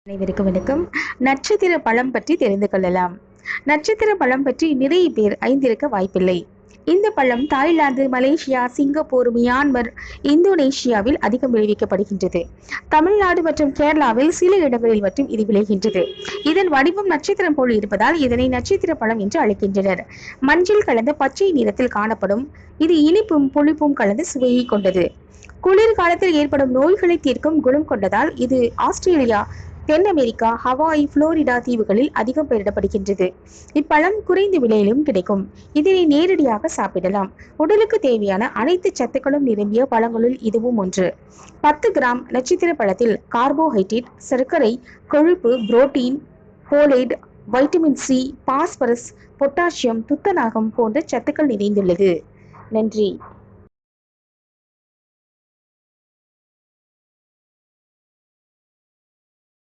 அனைவருக்கும் வணக்கம். நட்சத்திர பழம் பற்றி தெரிந்து கொள்ளலாம். நட்சத்திர பழம் பற்றி நிறைய பேர் அறிந்திருக்க வாய்ப்பில்லை. இந்த பழம் தாய்லாந்து, மலேசியா, சிங்கப்பூர், மியான்மர், இந்தோனேஷியாவில் அதிகம் விளைவிக்கப்படுகின்றது. தமிழ்நாடு மற்றும் கேரளாவில் சில இடங்களில் மட்டும் இது விளைகின்றது. இதன் வடிவம் நட்சத்திரம் போல் இருப்பதால் இதனை நட்சத்திர பழம் என்று அழைக்கின்றனர். மஞ்சள் கலந்த பச்சை நிறத்தில் காணப்படும். இது இனிப்பும் புளிப்பும் கலந்த சுவையை கொண்டது. குளிர்காலத்தில் ஏற்படும் நோய்களை தீர்க்கும் குணம் கொண்டதால் இது ஆஸ்திரேலியா, தென் அமெரிக்கா, ஹவாய், புளோரிடா தீவுகளில் அதிகம் பயிரிடப்படுகின்றது. இப்பழம் குறைந்த விலையிலும் கிடைக்கும். இதனை நேரடியாக சாப்பிடலாம். உடலுக்கு தேவையான அனைத்து சத்துக்களும் நிரம்பிய பழங்களுள் இதுவும் ஒன்று. 10 கிராம் நட்சத்திர பழத்தில் கார்போஹைட்ரேட், சர்க்கரை, கொழுப்பு, protein, folate, vitamin C, phosphorus, potassium, துத்தநாகம் போன்ற சத்துக்கள் நிறைந்துள்ளது. நன்றி.